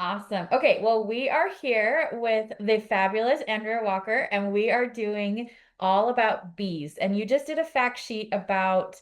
Awesome. Okay, well, we are here with the fabulous Andrea Walker, and we are doing all about bees. And you just did a fact sheet about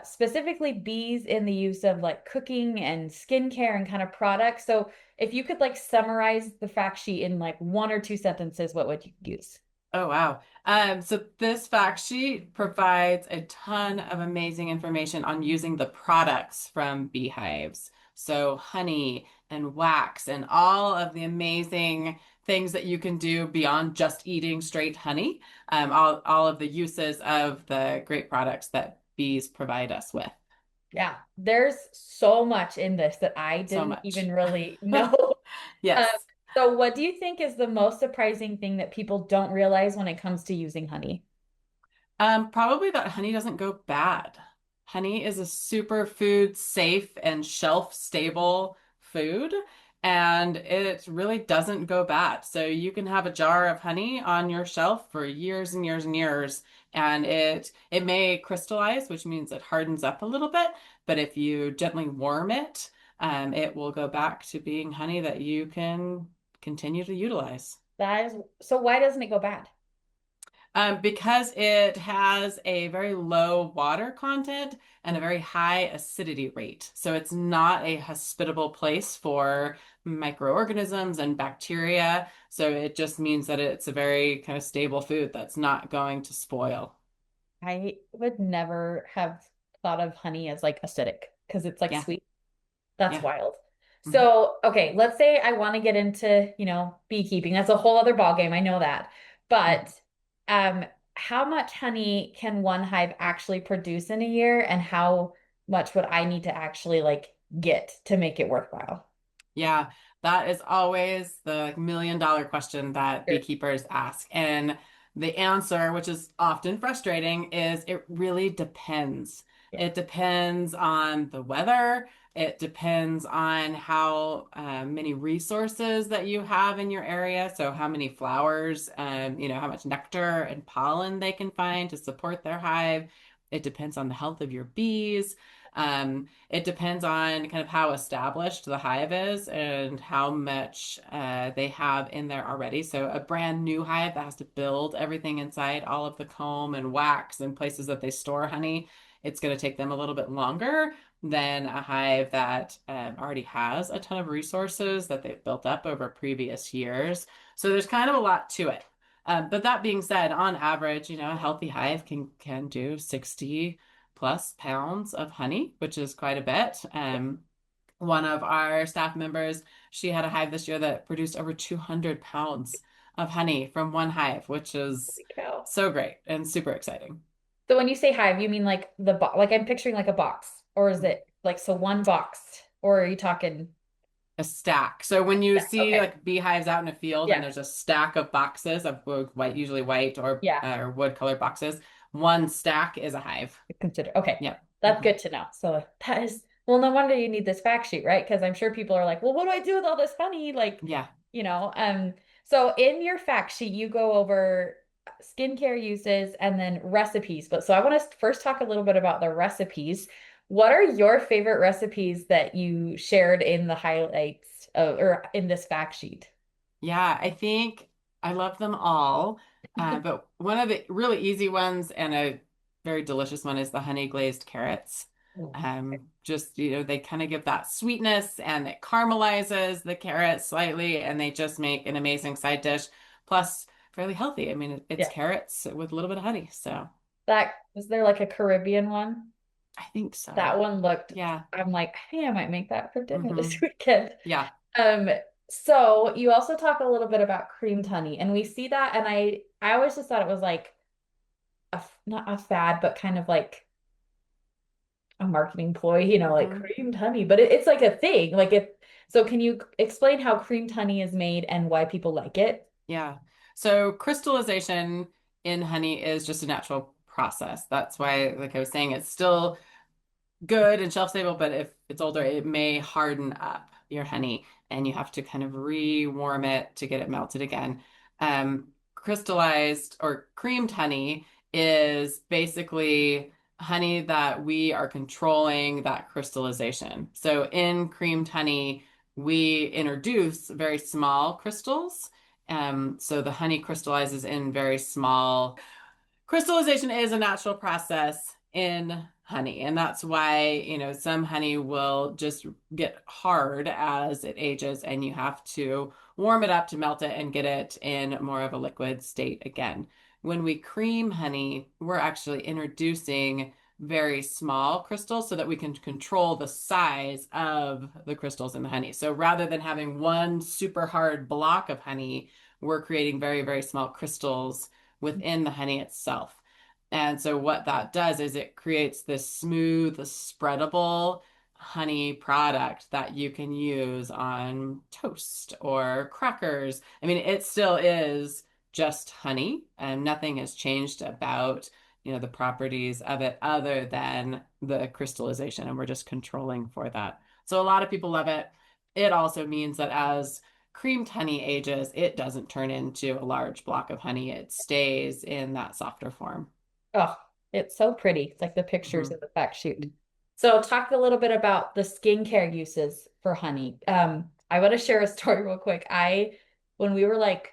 specifically bees in the use of like cooking and skincare and kind of products. So if you could like summarize the fact sheet in like one or two sentences, what would you use? Oh, wow. So this fact sheet provides a ton of amazing information on using the products from beehives. So honey and wax and all of the amazing things that you can do beyond just eating straight honey. All of the uses of the great products that bees provide us with. Yeah, there's so much in this that I So didn't even much. really know. Um, Yes. so what do you think is the most surprising thing that people don't realize when it comes to using honey? Probably that honey doesn't go bad. Honey is a super food safe and shelf stable food, and it really doesn't go bad. So you can have a jar of honey on your shelf for years and years and years, and it may crystallize, which means it hardens up a little bit, but if you gently warm it, it will go back to being honey that you can continue to utilize. That is, so why doesn't it go bad? Because it has a very low water content and a very high acidity rate. So it's not a hospitable place for microorganisms and bacteria. So it just means that it's a very kind of stable food that's not going to spoil. I would never have thought of honey as like acidic because it's like Yeah, sweet. That's yeah. wild. Mhm. So, okay, let's say I want to get into, beekeeping. That's a whole other ballgame. I know that. Mhm. But how much honey can one hive actually produce in a year, and how much would I need to actually like get to make it worthwhile? Yeah, that is always the $1 million question that Sure. beekeepers ask. And the answer, which is often frustrating, is it really depends. Yeah. It depends on the weather. It depends on how many resources that you have in your area. So how many flowers, how much nectar and pollen they can find to support their hive. It depends on the health of your bees. It depends on kind of how established the hive is and how much they have in there already. So a brand new hive that has to build everything inside, all of the comb and wax and places that they store honey, it's going to take them a little bit longer than a hive that already has a ton of resources that they've built up over previous years. So there's kind of a lot to it. But that being said, on average, a healthy hive can do 60+ pounds of honey, which is quite a bit. One of our staff members, she had a hive this year that produced over 200 pounds of honey from one hive, which is Holy cow. so great and super exciting. So when you say hive, you mean like the box, like I'm picturing like a box, or is it like so one box, or are you talking? A stack. So when you Yeah. see Okay. like beehives out in a field and Yeah. there's a stack of boxes of white, usually white Yeah. or wood colored boxes, one stack is a hive. Consider. Okay. Yep. That's Mhm. good to know. So that is, well, no wonder you need this fact sheet, right? Because I'm sure people are like, well, what do I do with all this honey? Like, Yeah. so in your fact sheet, you go over skincare uses and then recipes. But so I want to first talk a little bit about the recipes. What are your favorite recipes that you shared in the highlights or in this fact sheet? Yeah, I think I love them all. But one of the really easy ones and a very delicious one is the honey glazed carrots. Oh. Just, they kind of give that sweetness and it caramelizes the carrots slightly and they just make an amazing side dish. Plus, fairly healthy. I mean, it's Yeah. carrots with a little bit of honey. So That was there like a Caribbean one? I think so. That one looked, Yeah. I'm like, hey, I might make that for dinner this Hmm. weekend. Yeah. Um, so you also talk a little bit about creamed honey, and we see that, and I always just thought it was like not a fad, but kind of like a marketing ploy, like Hmm. creamed honey, but it's like a thing. Like it, so can you explain how creamed honey is made and why people like it? Yeah. So crystallization in honey is just a natural process. That's why, like I was saying, it's still good and shelf stable, but if it's older, it may harden up your honey and you have to kind of re-warm it to get it melted again. Crystallized or creamed honey is basically honey that we are controlling that crystallization. So in creamed honey, we introduce very small crystals. So the honey crystallizes in very small. Crystallization is a natural process in honey, and that's why, some honey will just get hard as it ages, and you have to warm it up to melt it and get it in more of a liquid state again. When we cream honey, we're actually introducing very small crystals so that we can control the size of the crystals in the honey. So rather than having one super hard block of honey, we're creating very, very small crystals within the honey itself. And so what that does is it creates this smooth, spreadable honey product that you can use on toast or crackers. I mean, it still is just honey, and nothing has changed about, the properties of it other than the crystallization, and we're just controlling for that. So a lot of people love it. It also means that as creamed honey ages, it doesn't turn into a large block of honey. It stays in that softer form. Oh, it's so pretty. It's like the pictures Mhm. in the fact sheet. So talk a little bit about the skincare uses for honey. I want to share a story real quick. When we were like,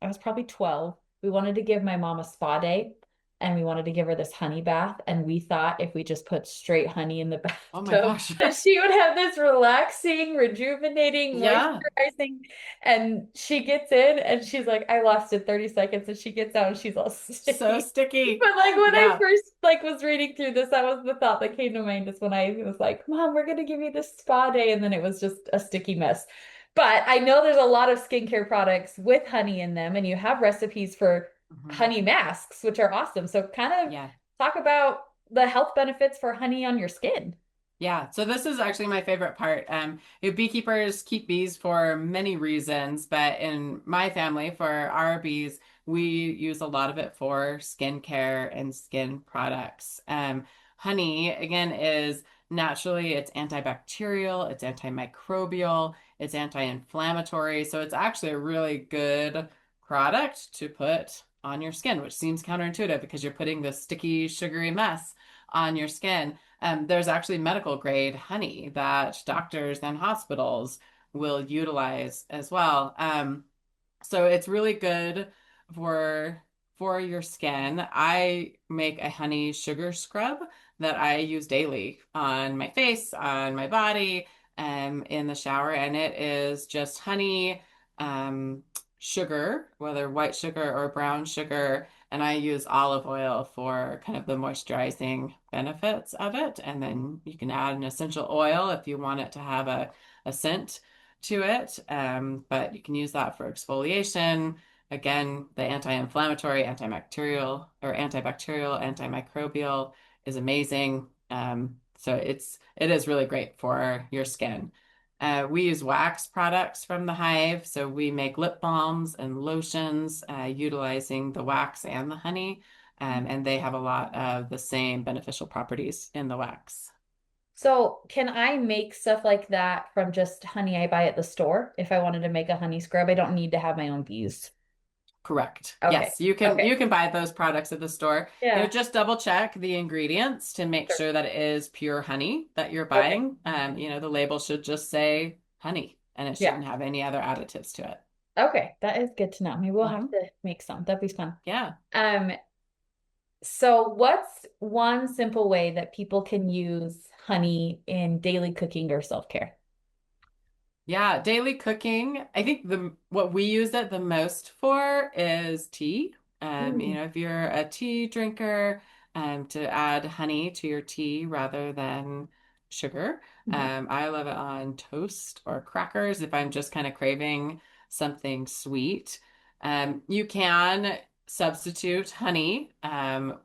I was probably 12, we wanted to give my mom a spa day and we wanted to give her this honey bath. And we thought if we just put straight honey in the Oh my bathtub, gosh. that she would have this relaxing, rejuvenating, Yeah, moisturizing. And she gets in and she's like, I lasted 30 seconds and she gets out and she's all so sticky. sticky. But like when I Yeah. first was reading through this, that was the thought that came to mind is when I was like, Mom, we're gonna give you this spa day, and then it was just a sticky mess. But I know there's a lot of skincare products with honey in them, and you have recipes for Mhm. honey masks, which are awesome. So kind of Yeah. talk about the health benefits for honey on your skin. Yeah, so this is actually my favorite part. Beekeepers keep bees for many reasons, but in my family, for our bees, we use a lot of it for skincare and skin products. Honey, again, is naturally, it's antibacterial, it's antimicrobial, it's anti-inflammatory. So it's actually a really good product to put on your skin, which seems counterintuitive because you're putting this sticky, sugary mess on your skin. There's actually medical grade honey that doctors and hospitals will utilize as well. So it's really good for for your skin. I make a honey sugar scrub that I use daily on my face, on my body, in the shower, and it is just honey, um, sugar, whether white sugar or brown sugar, and I use olive oil for kind of the moisturizing benefits of it. And then you can add an essential oil if you want it to have a scent to it. But you can use that for exfoliation. Again, the anti-inflammatory, antibacterial, antimicrobial is amazing. So it is really great for your skin. We use wax products from the hive, so we make lip balms and lotions utilizing the wax and the honey, and they have a lot of the same beneficial properties in the wax. So can I make stuff like that from just honey I buy at the store? If I wanted to make a honey scrub, I don't need to have my own bees. Correct. Okay. Yes, you can Okay. you can buy those products at the store. Yeah. Just double check the ingredients to make Sure. sure that it is pure honey that you're Okay. buying. The label should just say honey and it Yeah. shouldn't have any other additives to it. Okay. That is good to know. Maybe we'll have Hmm. to make some. That'd be fun. Yeah. Um, so what's one simple way that people can use honey in daily cooking or self-care? Yeah, daily cooking. I think the what we use it the most for is tea. Mm. If you're a tea drinker, to add honey to your tea rather than sugar. Mhm. I love it on toast or crackers if I'm just kind of craving something sweet. You can substitute honey,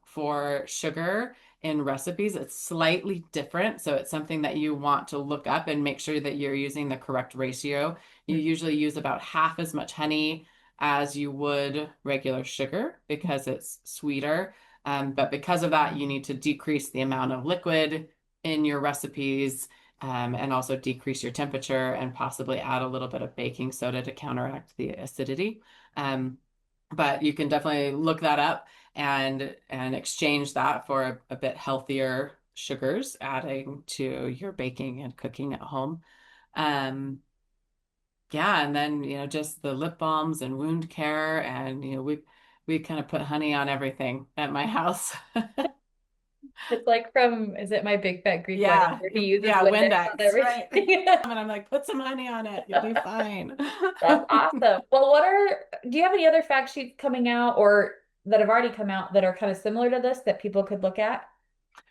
for sugar in recipes. It's slightly different. So it's something that you want to look up and make sure that you're using the correct ratio. You Mm. usually use about half as much honey as you would regular sugar because it's sweeter. But because of that, you need to decrease the amount of liquid in your recipes, and also decrease your temperature and possibly add a little bit of baking soda to counteract the acidity. Um, but you can definitely look that up and exchange that for a bit healthier sugars, adding to your baking and cooking at home. Um, Yeah, and then, just the lip balms and wound care and we kind of put honey on everything at my house. It's like from, is it My Big Fat Greek Wedding, Yeah, where he uses yeah, Windex on Windex, right. everything? And I'm like, put some honey on it. You'll be fine. That's awesome. Well, do you have any other fact sheets coming out or that have already come out that are kind of similar to this that people could look at?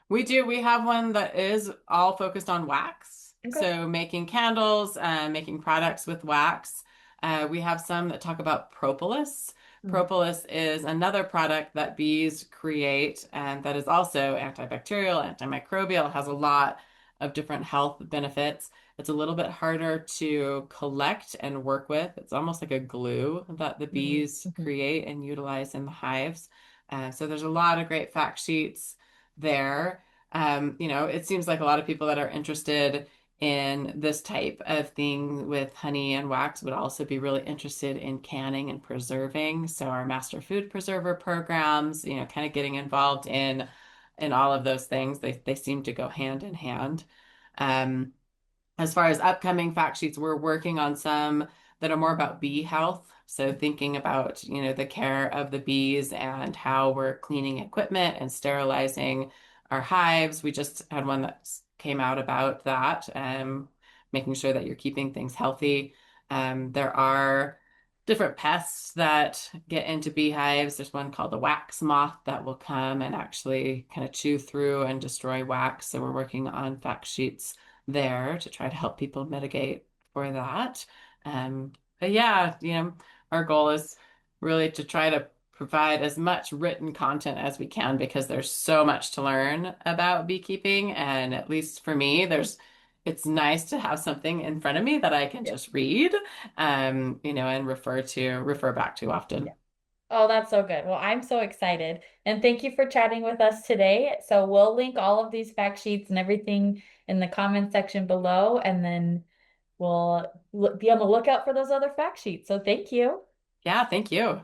We do. We have one that is all focused on wax. Okay. So making candles, making products with wax. We have some that talk about propolis. Mm, Propolis is another product that bees create and that is also antibacterial, antimicrobial, has a lot of different health benefits. It's a little bit harder to collect and work with. It's almost like a glue that the mm, bees mhm, create and utilize in the hives. So there's a lot of great fact sheets there. It seems like a lot of people that are interested in this type of thing with honey and wax would also be really interested in canning and preserving. So our master food preserver programs, kind of getting involved in all of those things. They seem to go hand in hand. Um, as far as upcoming fact sheets, we're working on some that are more about bee health. So thinking about, the care of the bees and how we're cleaning equipment and sterilizing our hives. We just had one that came out about that, making sure that you're keeping things healthy. There are different pests that get into beehives. There's one called the wax moth that will come and actually kind of chew through and destroy wax. So we're working on fact sheets there to try to help people mitigate for that. But yeah, our goal is really to try to provide as much written content as we can because there's so much to learn about beekeeping. And at least for me, it's nice to have something in front of me that I can yeah, just read, and refer back to yeah. often. Oh, that's so good. Well, I'm so excited. And thank you for chatting with us today. So we'll link all of these fact sheets and everything in the comment section below, and then we'll be on the lookout for those other fact sheets. So thank you. Yeah, thank you.